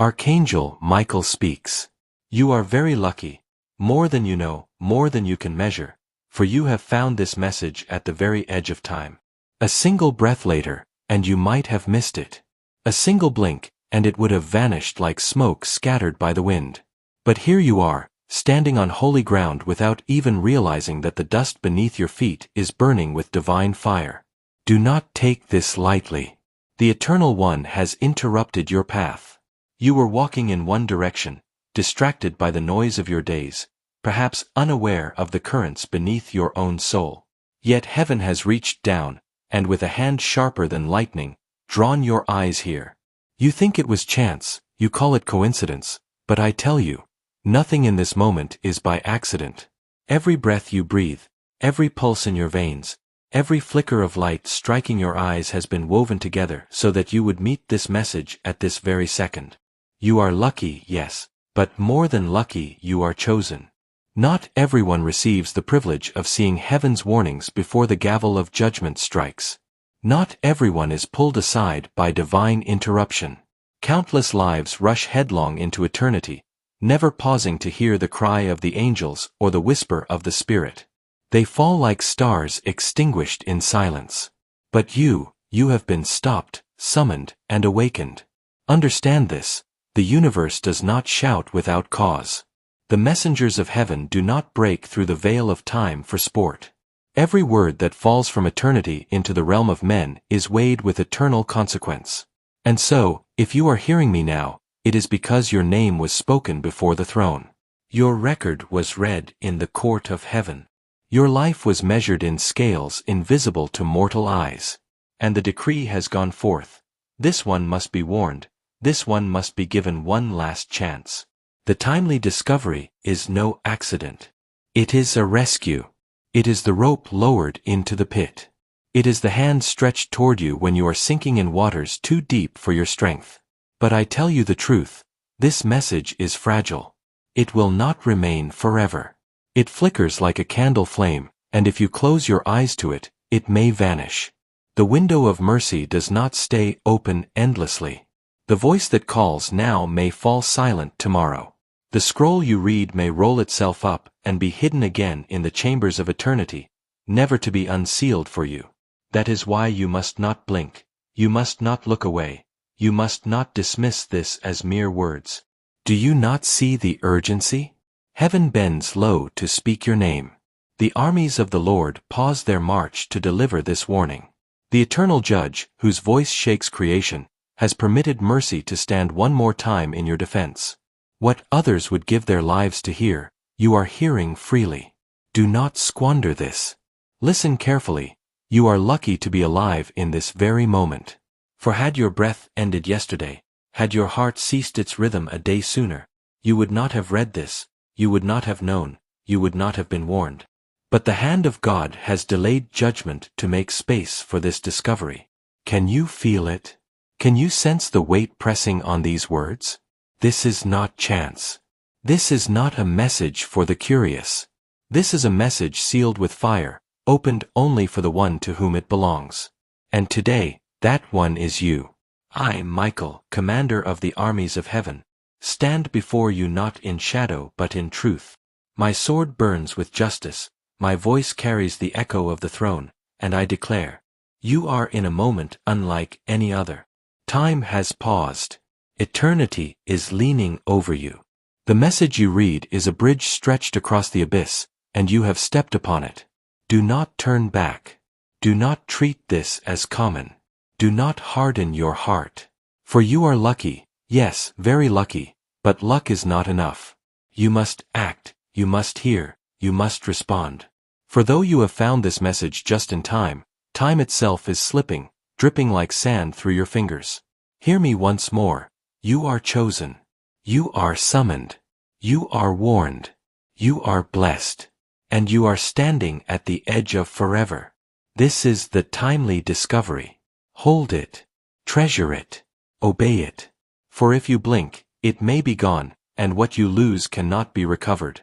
Archangel Michael speaks. You are very lucky, more than you know, more than you can measure, for you have found this message at the very edge of time. A single breath later, and you might have missed it. A single blink, and it would have vanished like smoke scattered by the wind. But here you are, standing on holy ground without even realizing that the dust beneath your feet is burning with divine fire. Do not take this lightly. The Eternal One has interrupted your path. You were walking in one direction, distracted by the noise of your days, perhaps unaware of the currents beneath your own soul. Yet heaven has reached down, and with a hand sharper than lightning, drawn your eyes here. You think it was chance, you call it coincidence, but I tell you, nothing in this moment is by accident. Every breath you breathe, every pulse in your veins, every flicker of light striking your eyes has been woven together so that you would meet this message at this very second. You are lucky, yes, but more than lucky, you are chosen. Not everyone receives the privilege of seeing heaven's warnings before the gavel of judgment strikes. Not everyone is pulled aside by divine interruption. Countless lives rush headlong into eternity, never pausing to hear the cry of the angels or the whisper of the Spirit. They fall like stars extinguished in silence. But you have been stopped, summoned, and awakened. Understand this, the universe does not shout without cause. The messengers of heaven do not break through the veil of time for sport. Every word that falls from eternity into the realm of men is weighed with eternal consequence. And so, if you are hearing me now, it is because your name was spoken before the throne. Your record was read in the court of heaven. Your life was measured in scales invisible to mortal eyes. And the decree has gone forth. This one must be warned. This one must be given one last chance. The timely discovery is no accident. It is a rescue. It is the rope lowered into the pit. It is the hand stretched toward you when you are sinking in waters too deep for your strength. But I tell you the truth, this message is fragile. It will not remain forever. It flickers like a candle flame, and if you close your eyes to it, it may vanish. The window of mercy does not stay open endlessly. The voice that calls now may fall silent tomorrow. The scroll you read may roll itself up and be hidden again in the chambers of eternity, never to be unsealed for you. That is why you must not blink. You must not look away. You must not dismiss this as mere words. Do you not see the urgency? Heaven bends low to speak your name. The armies of the Lord pause their march to deliver this warning. The eternal judge, whose voice shakes creation, has permitted mercy to stand one more time in your defense. What others would give their lives to hear, you are hearing freely. Do not squander this. Listen carefully. You are lucky to be alive in this very moment. For had your breath ended yesterday, had your heart ceased its rhythm a day sooner, you would not have read this, you would not have known, you would not have been warned. But the hand of God has delayed judgment to make space for this discovery. Can you feel it? Can you sense the weight pressing on these words? This is not chance. This is not a message for the curious. This is a message sealed with fire, opened only for the one to whom it belongs. And today, that one is you. I, Michael, commander of the armies of heaven, stand before you not in shadow but in truth. My sword burns with justice, my voice carries the echo of the throne, and I declare, you are in a moment unlike any other. Time has paused. Eternity is leaning over you. The message you read is a bridge stretched across the abyss, and you have stepped upon it. Do not turn back. Do not treat this as common. Do not harden your heart. For you are lucky, yes, very lucky, but luck is not enough. You must act, you must hear, you must respond. For though you have found this message just in time, time itself is slipping, dripping like sand through your fingers. Hear me once more. You are chosen. You are summoned. You are warned. You are blessed. And you are standing at the edge of forever. This is the timely discovery. Hold it. Treasure it. Obey it. For if you blink, it may be gone, and what you lose cannot be recovered.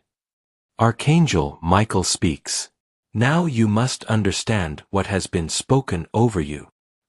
Archangel Michael speaks. Now you must understand what has been spoken over you.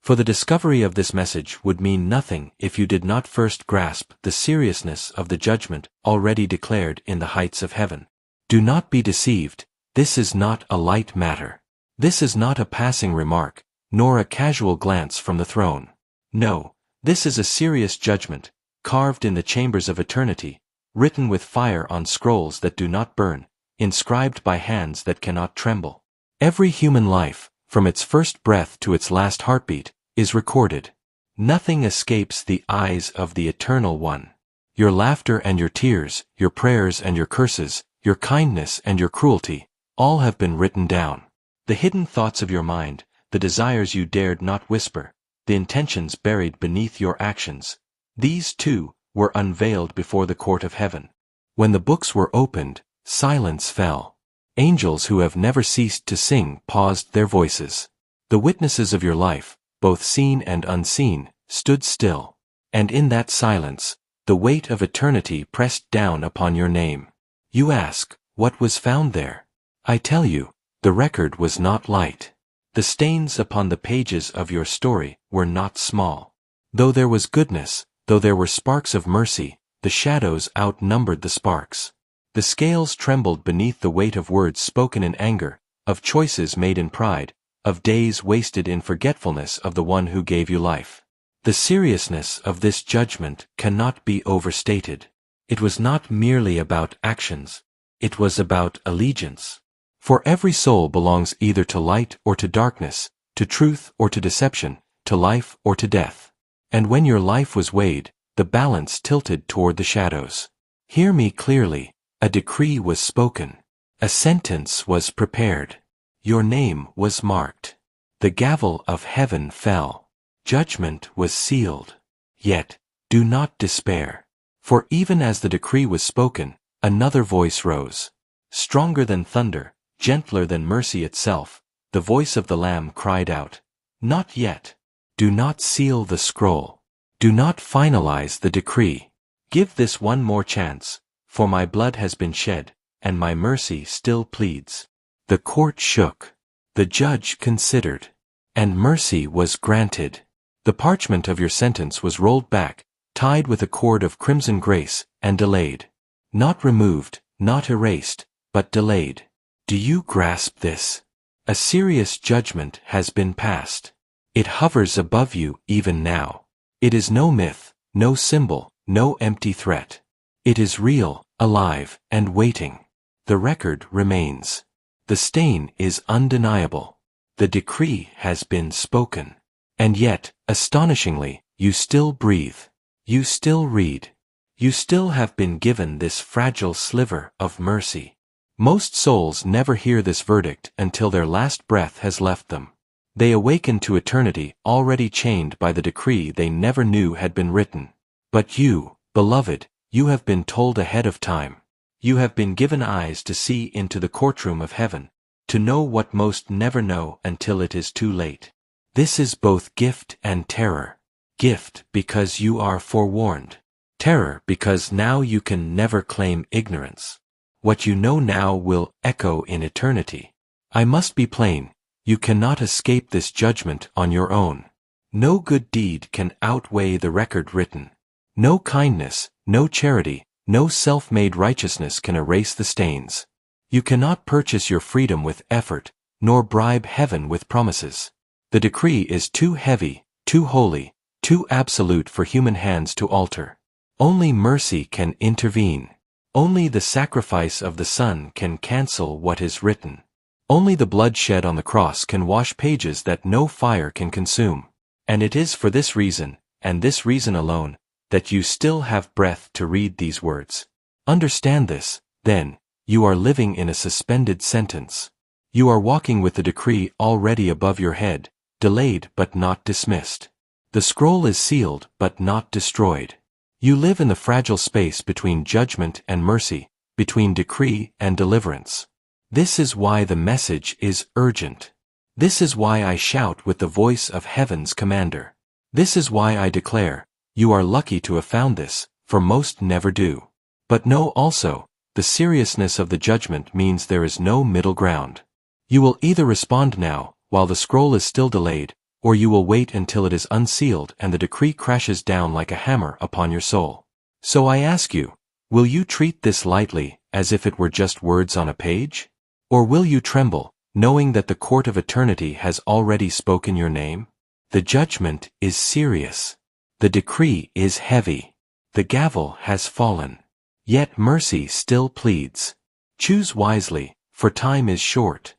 For the discovery of this message would mean nothing if you did not first grasp the seriousness of the judgment already declared in the heights of heaven. Do not be deceived, this is not a light matter. This is not a passing remark, nor a casual glance from the throne. No, this is a serious judgment, carved in the chambers of eternity, written with fire on scrolls that do not burn, inscribed by hands that cannot tremble. Every human life, from its first breath to its last heartbeat, is recorded. Nothing escapes the eyes of the Eternal One. Your laughter and your tears, your prayers and your curses, your kindness and your cruelty, all have been written down. The hidden thoughts of your mind, the desires you dared not whisper, the intentions buried beneath your actions, these too were unveiled before the court of heaven. When the books were opened, silence fell. Angels who have never ceased to sing paused their voices. The witnesses of your life, both seen and unseen, stood still. And in that silence, the weight of eternity pressed down upon your name. You ask, what was found there? I tell you, the record was not light. The stains upon the pages of your story were not small. Though there was goodness, though there were sparks of mercy, the shadows outnumbered the sparks. The scales trembled beneath the weight of words spoken in anger, of choices made in pride, of days wasted in forgetfulness of the one who gave you life. The seriousness of this judgment cannot be overstated. It was not merely about actions. It was about allegiance. For every soul belongs either to light or to darkness, to truth or to deception, to life or to death. And when your life was weighed, the balance tilted toward the shadows. Hear me clearly. A decree was spoken. A sentence was prepared. Your name was marked. The gavel of heaven fell. Judgment was sealed. Yet, do not despair. For even as the decree was spoken, another voice rose. Stronger than thunder, gentler than mercy itself, the voice of the Lamb cried out, "Not yet. Do not seal the scroll. Do not finalize the decree. Give this one more chance. For my blood has been shed, and my mercy still pleads." The court shook. The judge considered. And mercy was granted. The parchment of your sentence was rolled back, tied with a cord of crimson grace, and delayed. Not removed, not erased, but delayed. Do you grasp this? A serious judgment has been passed. It hovers above you even now. It is no myth, no symbol, no empty threat. It is real, alive, and waiting. The record remains. The stain is undeniable. The decree has been spoken. And yet, astonishingly, you still breathe. You still read. You still have been given this fragile sliver of mercy. Most souls never hear this verdict until their last breath has left them. They awaken to eternity already chained by the decree they never knew had been written. But you, beloved, you have been told ahead of time. You have been given eyes to see into the courtroom of heaven, to know what most never know until it is too late. This is both gift and terror. Gift because you are forewarned. Terror because now you can never claim ignorance. What you know now will echo in eternity. I must be plain, you cannot escape this judgment on your own. No good deed can outweigh the record written. No kindness, no charity, no self-made righteousness can erase the stains. You cannot purchase your freedom with effort, nor bribe heaven with promises. The decree is too heavy, too holy, too absolute for human hands to alter. Only mercy can intervene. Only the sacrifice of the Son can cancel what is written. Only the blood shed on the cross can wash pages that no fire can consume. And it is for this reason, and this reason alone, that you still have breath to read these words. Understand this, then, you are living in a suspended sentence. You are walking with the decree already above your head, delayed but not dismissed. The scroll is sealed but not destroyed. You live in the fragile space between judgment and mercy, between decree and deliverance. This is why the message is urgent. This is why I shout with the voice of heaven's commander. This is why I declare, you are lucky to have found this, for most never do. But know also, the seriousness of the judgment means there is no middle ground. You will either respond now, while the scroll is still delayed, or you will wait until it is unsealed and the decree crashes down like a hammer upon your soul. So I ask you, will you treat this lightly, as if it were just words on a page? Or will you tremble, knowing that the court of eternity has already spoken your name? The judgment is serious. The decree is heavy. The gavel has fallen. Yet mercy still pleads. Choose wisely, for time is short.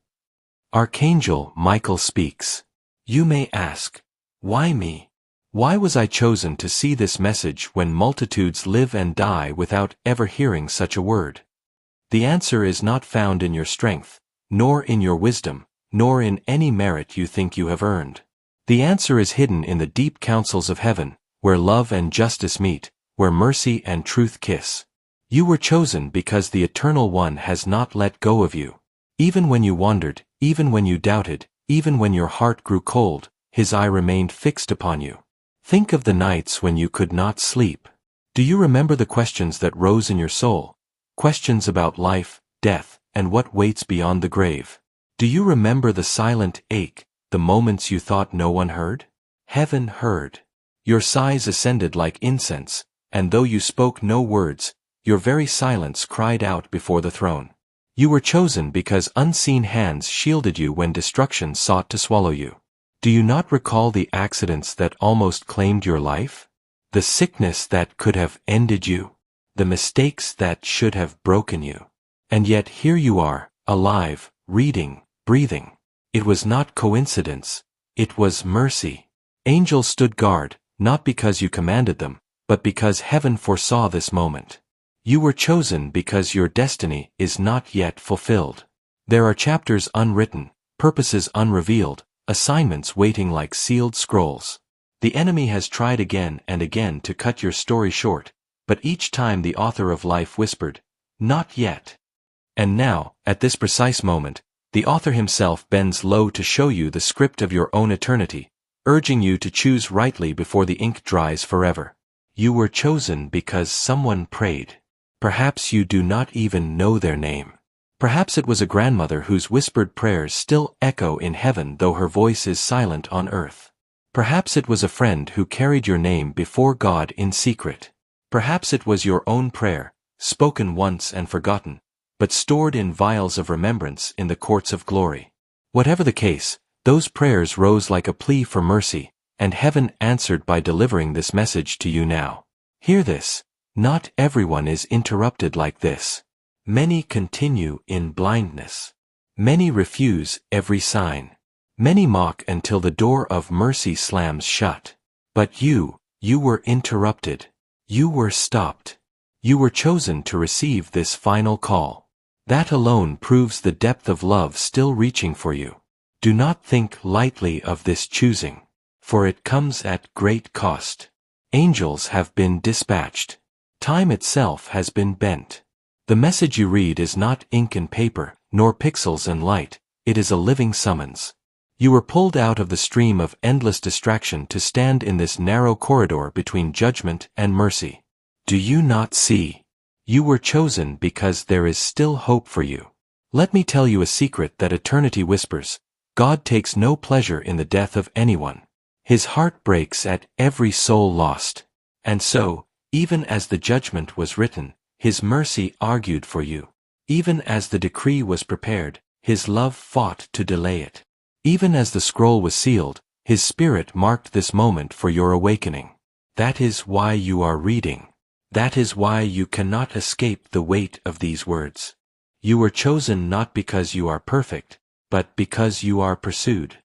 Archangel Michael speaks. You may ask, why me? Why was I chosen to see this message when multitudes live and die without ever hearing such a word? The answer is not found in your strength, nor in your wisdom, nor in any merit you think you have earned. The answer is hidden in the deep counsels of heaven, where love and justice meet, where mercy and truth kiss. You were chosen because the Eternal One has not let go of you. Even when you wandered, even when you doubted, even when your heart grew cold, His eye remained fixed upon you. Think of the nights when you could not sleep. Do you remember the questions that rose in your soul? Questions about life, death, and what waits beyond the grave. Do you remember the silent ache, the moments you thought no one heard? Heaven heard. Your sighs ascended like incense, and though you spoke no words, your very silence cried out before the throne. You were chosen because unseen hands shielded you when destruction sought to swallow you. Do you not recall the accidents that almost claimed your life? The sickness that could have ended you? The mistakes that should have broken you? And yet here you are, alive, reading, breathing. It was not coincidence. It was mercy. Angels stood guard, not because you commanded them, but because heaven foresaw this moment. You were chosen because your destiny is not yet fulfilled. There are chapters unwritten, purposes unrevealed, assignments waiting like sealed scrolls. The enemy has tried again and again to cut your story short, but each time the author of life whispered, "Not yet." And now, at this precise moment, the author himself bends low to show you the script of your own eternity, urging you to choose rightly before the ink dries forever. You were chosen because someone prayed. Perhaps you do not even know their name. Perhaps it was a grandmother whose whispered prayers still echo in heaven though her voice is silent on earth. Perhaps it was a friend who carried your name before God in secret. Perhaps it was your own prayer, spoken once and forgotten, but stored in vials of remembrance in the courts of glory. Whatever the case, those prayers rose like a plea for mercy, and heaven answered by delivering this message to you now. Hear this. Not everyone is interrupted like this. Many continue in blindness. Many refuse every sign. Many mock until the door of mercy slams shut. But you were interrupted. You were stopped. You were chosen to receive this final call. That alone proves the depth of love still reaching for you. Do not think lightly of this choosing, for it comes at great cost. Angels have been dispatched. Time itself has been bent. The message you read is not ink and paper, nor pixels and light, it is a living summons. You were pulled out of the stream of endless distraction to stand in this narrow corridor between judgment and mercy. Do you not see? You were chosen because there is still hope for you. Let me tell you a secret that eternity whispers. God takes no pleasure in the death of anyone. His heart breaks at every soul lost. And so, even as the judgment was written, His mercy argued for you. Even as the decree was prepared, His love fought to delay it. Even as the scroll was sealed, His Spirit marked this moment for your awakening. That is why you are reading. That is why you cannot escape the weight of these words. You were chosen not because you are perfect, but because you are pursued.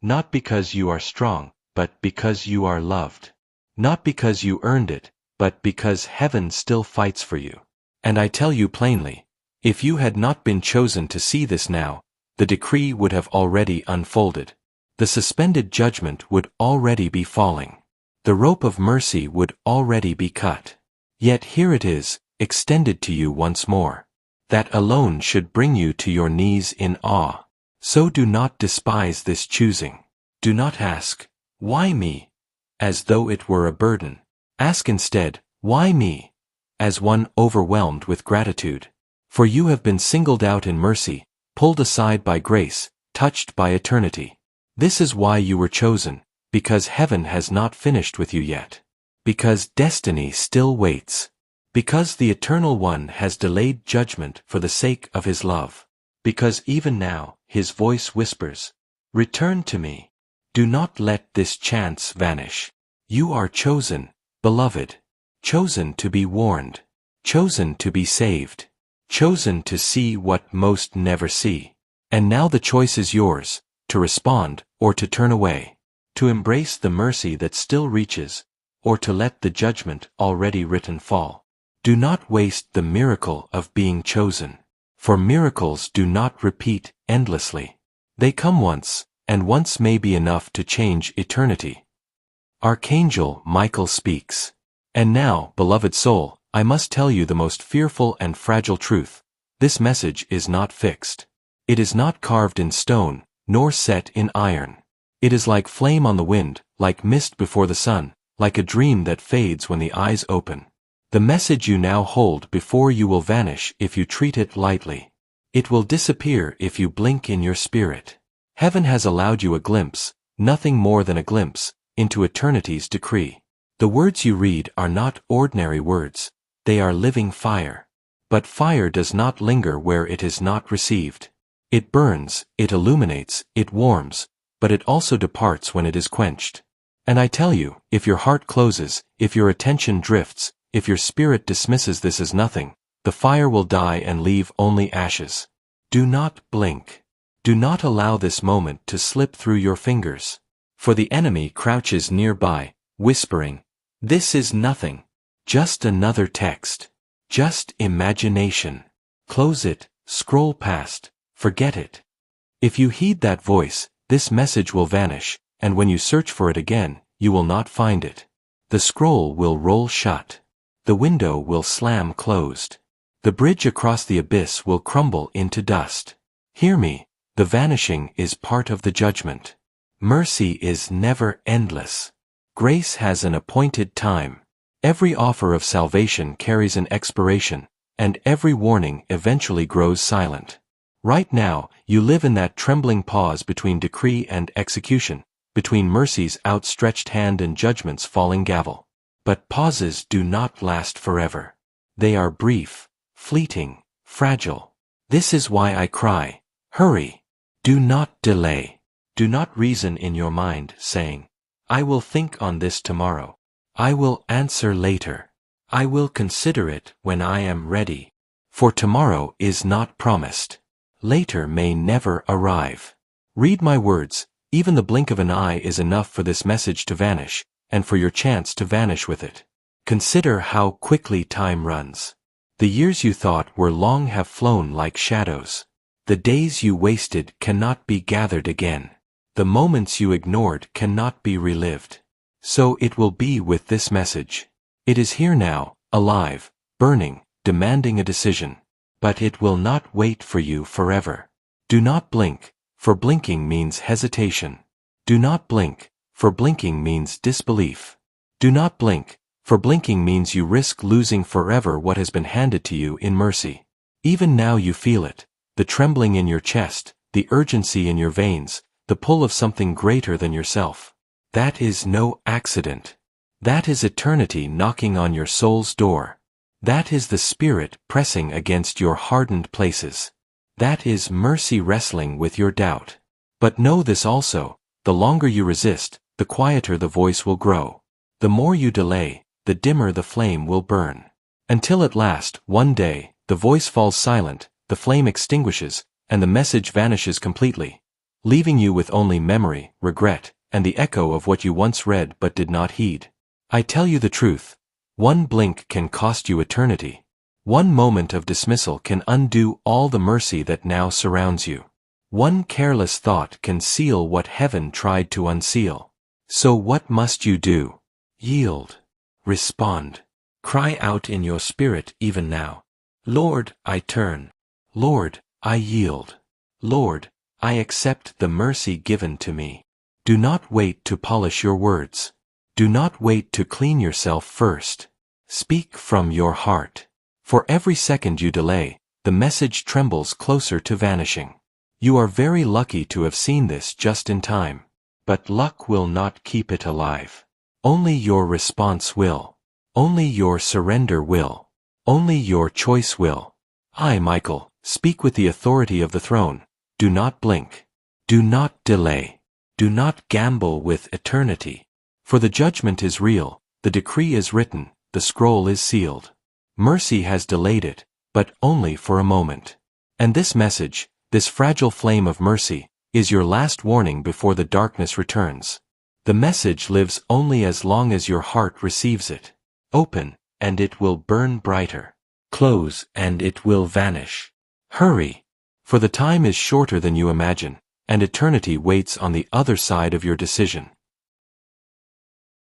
Not because you are strong, but because you are loved. Not because you earned it, but because heaven still fights for you. And I tell you plainly, if you had not been chosen to see this now, the decree would have already unfolded. The suspended judgment would already be falling. The rope of mercy would already be cut. Yet here it is, extended to you once more. That alone should bring you to your knees in awe. So do not despise this choosing. Do not ask, "Why me?" as though it were a burden. Ask instead, "Why me?" as one overwhelmed with gratitude. For you have been singled out in mercy, pulled aside by grace, touched by eternity. This is why you were chosen, because heaven has not finished with you yet. Because destiny still waits. Because the Eternal One has delayed judgment for the sake of his love. Because even now, his voice whispers, "Return to me. Do not let this chance vanish. You are chosen, beloved. Chosen to be warned. Chosen to be saved. Chosen to see what most never see. And now the choice is yours, to respond or to turn away. To embrace the mercy that still reaches, or to let the judgment already written fall. Do not waste the miracle of being chosen. For miracles do not repeat endlessly. They come once, and once may be enough to change eternity." Archangel Michael speaks. And now, beloved soul, I must tell you the most fearful and fragile truth. This message is not fixed. It is not carved in stone, nor set in iron. It is like flame on the wind, like mist before the sun, like a dream that fades when the eyes open. The message you now hold before you will vanish if you treat it lightly. It will disappear if you blink in your spirit. Heaven has allowed you a glimpse, nothing more than a glimpse, into eternity's decree. The words you read are not ordinary words, they are living fire. But fire does not linger where it is not received. It burns, it illuminates, it warms, but it also departs when it is quenched. And I tell you, if your heart closes, if your attention drifts, if your spirit dismisses this as nothing, the fire will die and leave only ashes. Do not blink. Do not allow this moment to slip through your fingers. For the enemy crouches nearby, whispering, "This is nothing. Just another text. Just imagination. Close it, scroll past, forget it." If you heed that voice, this message will vanish, and when you search for it again, you will not find it. The scroll will roll shut. The window will slam closed. The bridge across the abyss will crumble into dust. Hear me, the vanishing is part of the judgment. Mercy is never endless. Grace has an appointed time. Every offer of salvation carries an expiration, and every warning eventually grows silent. Right now, you live in that trembling pause between decree and execution, between mercy's outstretched hand and judgment's falling gavel. But pauses do not last forever. They are brief, fleeting, fragile. This is why I cry, hurry. Do not delay. Do not reason in your mind, saying, "I will think on this tomorrow. I will answer later. I will consider it when I am ready." For tomorrow is not promised. Later may never arrive. Read my words, even the blink of an eye is enough for this message to vanish, and for your chance to vanish with it. Consider how quickly time runs. The years you thought were long have flown like shadows. The days you wasted cannot be gathered again. The moments you ignored cannot be relived. So it will be with this message. It is here now, alive, burning, demanding a decision. But it will not wait for you forever. Do not blink, for blinking means hesitation. Do not blink, for blinking means disbelief. Do not blink, for blinking means you risk losing forever what has been handed to you in mercy. Even now you feel it, the trembling in your chest, the urgency in your veins, the pull of something greater than yourself. That is no accident. That is eternity knocking on your soul's door. That is the Spirit pressing against your hardened places. That is mercy wrestling with your doubt. But know this also, the longer you resist, the quieter the voice will grow. The more you delay, the dimmer the flame will burn. Until at last, one day, the voice falls silent, the flame extinguishes, and the message vanishes completely, leaving you with only memory, regret, and the echo of what you once read but did not heed. I tell you the truth. One blink can cost you eternity. One moment of dismissal can undo all the mercy that now surrounds you. One careless thought can seal what heaven tried to unseal. So what must you do? Yield. Respond. Cry out in your spirit even now. Lord, I turn. Lord, I yield. Lord, I accept the mercy given to me. Do not wait to polish your words. Do not wait to clean yourself first. Speak from your heart. For every second you delay, the message trembles closer to vanishing. You are very lucky to have seen this just in time. but luck will not keep it alive. Only your response will. Only your surrender will. Only your choice will. I, Michael, speak with the authority of the throne. Do not blink. Do not delay. Do not gamble with eternity. For the judgment is real, the decree is written, the scroll is sealed. Mercy has delayed it, but only for a moment. And this message, this fragile flame of mercy, is your last warning before the darkness returns. The message lives only as long as your heart receives it. Open, and it will burn brighter. Close, and it will vanish. Hurry, for the time is shorter than you imagine, and eternity waits on the other side of your decision.